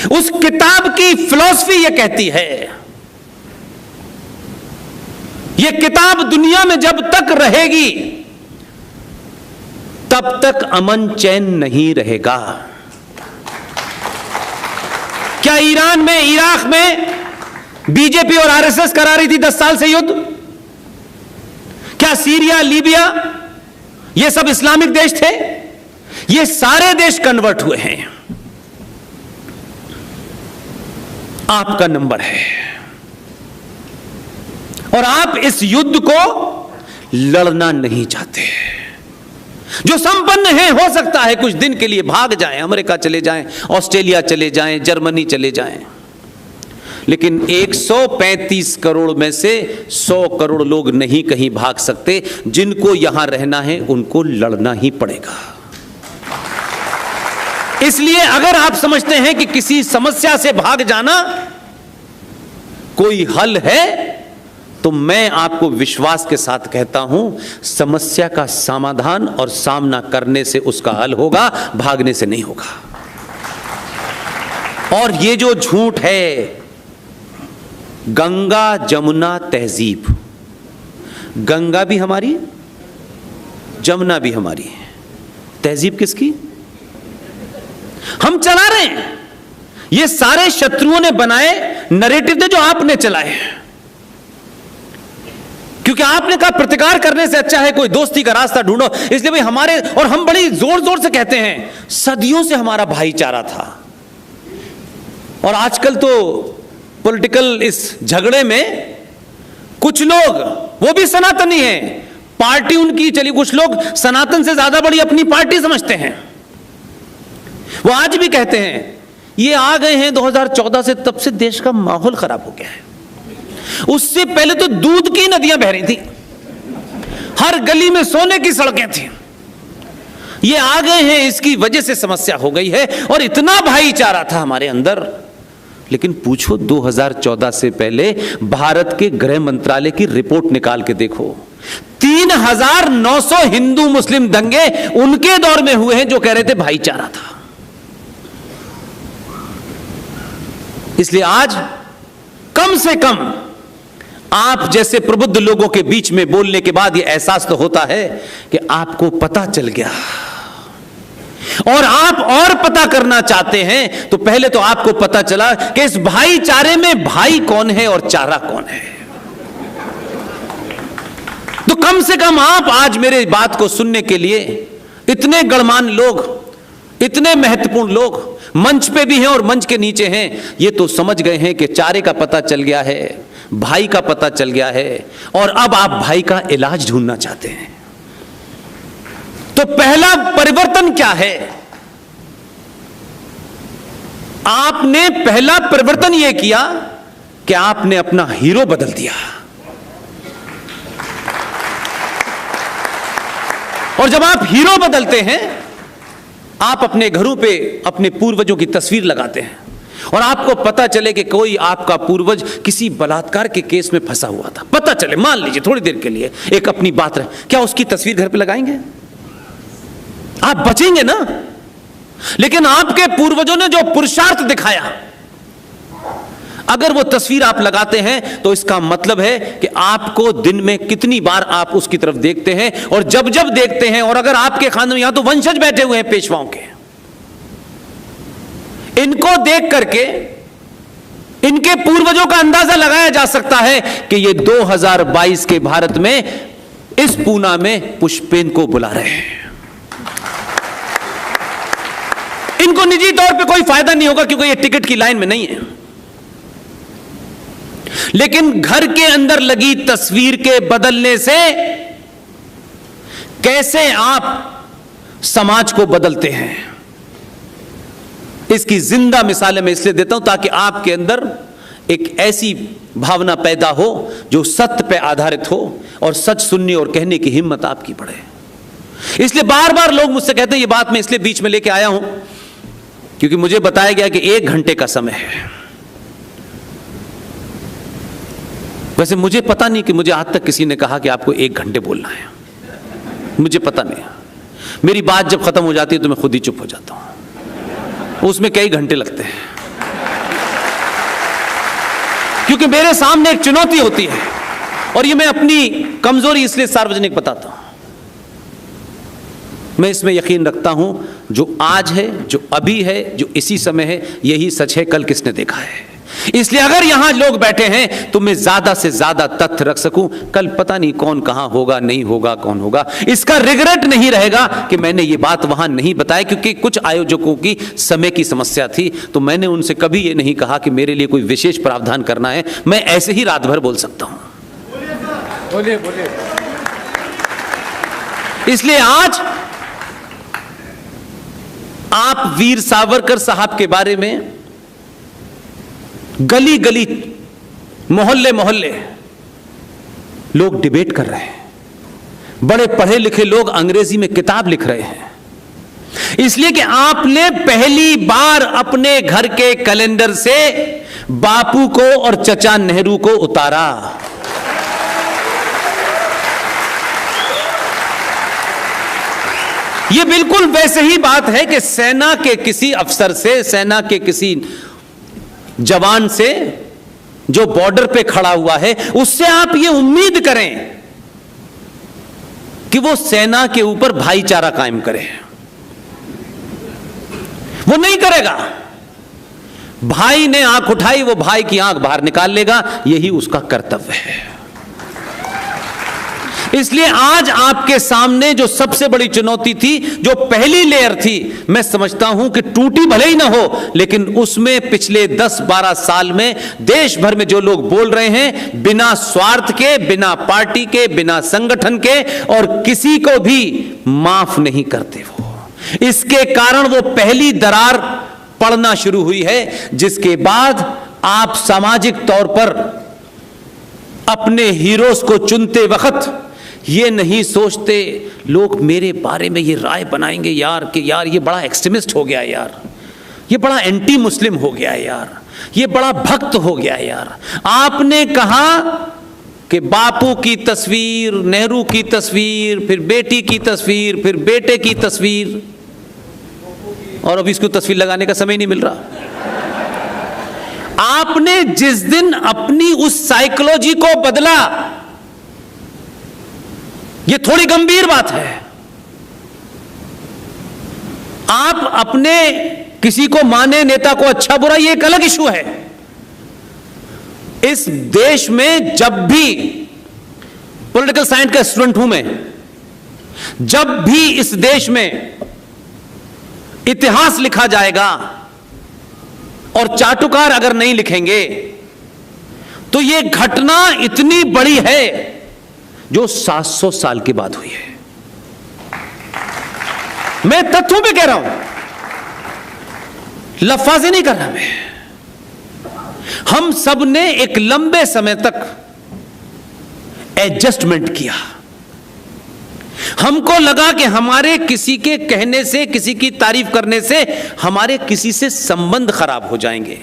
उस किताब की फिलॉसफी यह कहती है, यह किताब दुनिया में जब तक रहेगी तब तक अमन चैन नहीं रहेगा। क्या ईरान में, इराक में बीजेपी और आरएसएस करा रही थी 10 साल से युद्ध? क्या सीरिया, लीबिया ये सब इस्लामिक देश थे? ये सारे देश कन्वर्ट हुए हैं। आपका नंबर है और आप इस युद्ध को लड़ना नहीं चाहते। जो संपन्न है, हो सकता है कुछ दिन के लिए भाग जाएं, अमेरिका चले जाएं, ऑस्ट्रेलिया चले जाएं, जर्मनी चले जाएं, लेकिन 135 करोड़ में से 100 करोड़ लोग नहीं कहीं भाग सकते। जिनको यहां रहना है उनको लड़ना ही पड़ेगा। इसलिए अगर आप समझते हैं कि किसी समस्या से भाग जाना कोई हल है, तो मैं आपको विश्वास के साथ कहता हूं, समस्या का समाधान और सामना करने से उसका हल होगा, भागने से नहीं होगा। और ये जो झूठ है, गंगा जमुना तहजीब, गंगा भी हमारी, जमुना भी हमारी है, तहजीब किसकी? हम चला रहे हैं। ये सारे शत्रुओं ने बनाए नैरेटिव थे जो आपने चलाए, क्योंकि आपने कहा प्रतिकार करने से अच्छा है कोई दोस्ती का रास्ता ढूंढो। इसलिए भाई हमारे, और हम बड़ी जोर जोर से कहते हैं, सदियों से हमारा भाईचारा था। और आजकल तो पॉलिटिकल इस झगड़े में कुछ लोग, वो भी सनातनी हैं, पार्टी उनकी चली, कुछ लोग सनातन से ज्यादा बड़ी अपनी पार्टी समझते हैं। वो आज भी कहते हैं ये आ गए हैं 2014 से, तब से देश का माहौल खराब हो गया है। उससे पहले तो दूध की नदियां बह रही थी, हर गली में सोने की सड़कें थी। ये आ गए हैं, इसकी वजह से समस्या हो गई है। और इतना भाईचारा था हमारे अंदर, लेकिन पूछो 2014 से पहले भारत के गृह मंत्रालय की रिपोर्ट निकाल के देखो, 3900 हिंदू मुस्लिम दंगे उनके दौर में हुए हैं जो कह रहे थे भाईचारा था। इसलिए आज कम से कम आप जैसे प्रबुद्ध लोगों के बीच में बोलने के बाद यह एहसास तो होता है कि आपको पता चल गया, और आप और पता करना चाहते हैं, तो पहले तो आपको पता चला कि इस भाईचारे में भाई कौन है और चारा कौन है। तो कम से कम आप आज मेरे बात को सुनने के लिए, इतने गणमान्य लोग, इतने महत्वपूर्ण लोग मंच पे भी हैं और मंच के नीचे हैं, ये तो समझ गए हैं कि चारे का पता चल गया है, भाई का पता चल गया है, और अब आप भाई का इलाज ढूंढना चाहते हैं। तो पहला परिवर्तन क्या है? आपने पहला परिवर्तन यह किया कि आपने अपना हीरो बदल दिया। और जब आप हीरो बदलते हैं, आप अपने घरों पे अपने पूर्वजों की तस्वीर लगाते हैं, और आपको पता चले कि कोई आपका पूर्वज किसी बलात्कार के केस में फंसा हुआ था, पता चले, मान लीजिए थोड़ी देर के लिए एक अपनी बात रहे, क्या उसकी तस्वीर घर पे लगाएंगे? आप बचेंगे ना? लेकिन आपके पूर्वजों ने जो पुरुषार्थ दिखाया, अगर वो तस्वीर आप लगाते हैं तो इसका मतलब है कि आपको दिन में कितनी बार आप उसकी तरफ देखते हैं, और जब जब देखते हैं, और अगर आपके खानदान में, यहां तो वंशज बैठे हुए हैं पेशवाओं के, इनको देख करके इनके पूर्वजों का अंदाजा लगाया जा सकता है कि ये 2022 के भारत में इस पूना में पुष्पेन को बुला रहे हैं। इनको निजी तौर पे कोई फायदा नहीं होगा क्योंकि ये टिकट की लाइन में नहीं है, लेकिन घर के अंदर लगी तस्वीर के बदलने से कैसे आप समाज को बदलते हैं, इसकी जिंदा मिसालें मैं इसलिए देता हूं ताकि आपके अंदर एक ऐसी भावना पैदा हो जो सत्य पे आधारित हो, और सच सुनने और कहने की हिम्मत आपकी बढ़े। इसलिए बार बार लोग मुझसे कहते हैं, ये बात मैं इसलिए बीच में लेके आया हूं क्योंकि मुझे बताया गया कि 1 घंटे का समय है। वैसे मुझे पता नहीं कि मुझे आज तक किसी ने कहा कि आपको 1 घंटे बोलना है, मुझे पता नहीं। मेरी बात जब खत्म हो जाती है तो मैं खुद ही चुप हो जाता हूं, उसमें कई घंटे लगते हैं। क्योंकि मेरे सामने एक चुनौती होती है, और ये मैं अपनी कमजोरी इसलिए सार्वजनिक बताता हूं। मैं इसमें यकीन रखता हूं, जो आज है, जो अभी है, जो इसी समय है, यही सच है, कल किसने देखा है। इसलिए अगर यहां लोग बैठे हैं तो मैं ज्यादा से ज्यादा तथ्य रख सकूं। कल पता नहीं कौन कहां होगा, नहीं होगा, कौन होगा, इसका रिग्रेट नहीं रहेगा कि मैंने ये बात वहां नहीं बताई, क्योंकि कुछ आयोजकों की समय की समस्या थी। तो मैंने उनसे कभी ये नहीं कहा कि मेरे लिए कोई विशेष प्रावधान करना है। मैं ऐसे ही रात भर बोल सकता हूं। बोलिए। इसलिए आज आप वीर सावरकर साहब के बारे में गली गली, मोहल्ले मोहल्ले लोग डिबेट कर रहे हैं। बड़े पढ़े लिखे लोग अंग्रेजी में किताब लिख रहे हैं, इसलिए कि आपने पहली बार अपने घर के कैलेंडर से बापू को और चचा नेहरू को उतारा। यह बिल्कुल वैसे ही बात है कि सेना के किसी अफसर से, सेना के किसी जवान से जो बॉर्डर पे खड़ा हुआ है, उससे आप ये उम्मीद करें कि वो सेना के ऊपर भाईचारा कायम करे। वो नहीं करेगा। भाई ने आंख उठाई, वो भाई की आंख बाहर निकाल लेगा, यही उसका कर्तव्य है। इसलिए आज आपके सामने जो सबसे बड़ी चुनौती थी, जो पहली लेयर थी, मैं समझता हूं कि टूटी भले ही ना हो, लेकिन उसमें पिछले 10-12 साल में देश भर में जो लोग बोल रहे हैं, बिना स्वार्थ के, बिना पार्टी के, बिना संगठन के, और किसी को भी माफ नहीं करते वो। इसके कारण वो पहली दरार पड़ना शुरू हुई है, जिसके बाद आप सामाजिक तौर पर अपने हीरोज को चुनते वक्त ये नहीं सोचते लोग मेरे बारे में ये राय बनाएंगे यार कि यार ये बड़ा एक्सट्रीमिस्ट हो गया यार, ये बड़ा एंटी मुस्लिम हो गया यार, ये बड़ा भक्त हो गया यार। आपने कहा कि बापू की तस्वीर, नेहरू की तस्वीर, फिर बेटी की तस्वीर, फिर बेटे की तस्वीर, और अभी इसको तस्वीर लगाने का समय नहीं मिल रहा। आपने जिस दिन अपनी उस साइकोलॉजी को बदला, ये थोड़ी गंभीर बात है। आप अपने किसी को माने, नेता को अच्छा बुरा, ये एक अलग इशू है। इस देश में जब भी पॉलिटिकल साइंस का स्टूडेंट हूं मैं, जब भी इस देश में इतिहास लिखा जाएगा और चाटुकार अगर नहीं लिखेंगे तो ये घटना इतनी बड़ी है जो 700 साल के बाद हुई है। मैं तथ्यों पे कह रहा हूं, लफ्ज़ी नहीं कर रहा मैं। हम सब ने एक लंबे समय तक एडजस्टमेंट किया। हमको लगा कि हमारे किसी के कहने से, किसी की तारीफ करने से हमारे किसी से संबंध खराब हो जाएंगे,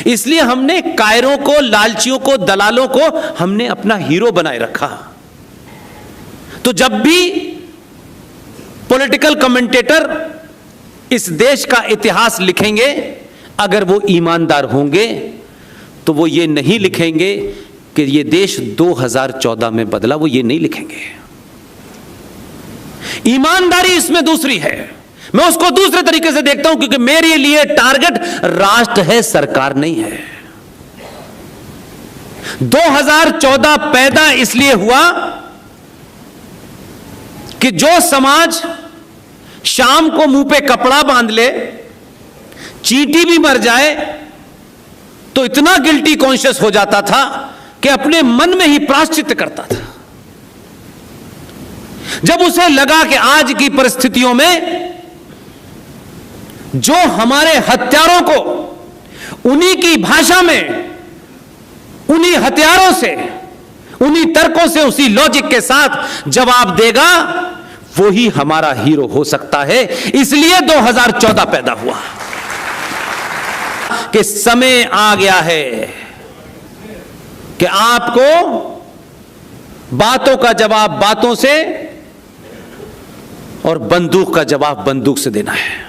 इसलिए हमने कायरों को, लालचियों को, दलालों को हमने अपना हीरो बनाए रखा। तो जब भी पॉलिटिकल कमेंटेटर इस देश का इतिहास लिखेंगे, अगर वो ईमानदार होंगे तो वो ये नहीं लिखेंगे कि ये देश 2014 में बदला, वो ये नहीं लिखेंगे। ईमानदारी इसमें दूसरी है। मैं उसको दूसरे तरीके से देखता हूं, क्योंकि मेरे लिए टारगेट राष्ट्र है, सरकार नहीं है। 2014 पैदा इसलिए हुआ कि जो समाज शाम को मुंह पे कपड़ा बांध ले, चींटी भी मर जाए तो इतना गिल्टी कॉन्शियस हो जाता था कि अपने मन में ही प्रायश्चित करता था। जब उसे लगा कि आज की परिस्थितियों में जो हमारे हत्यारों को उन्हीं की भाषा में, उन्हीं हथियारों से, उन्हीं तर्कों से, उसी लॉजिक के साथ जवाब देगा, वो ही हमारा हीरो हो सकता है। इसलिए 2014 पैदा हुआ कि समय आ गया है कि आपको बातों का जवाब बातों से और बंदूक का जवाब बंदूक से देना है।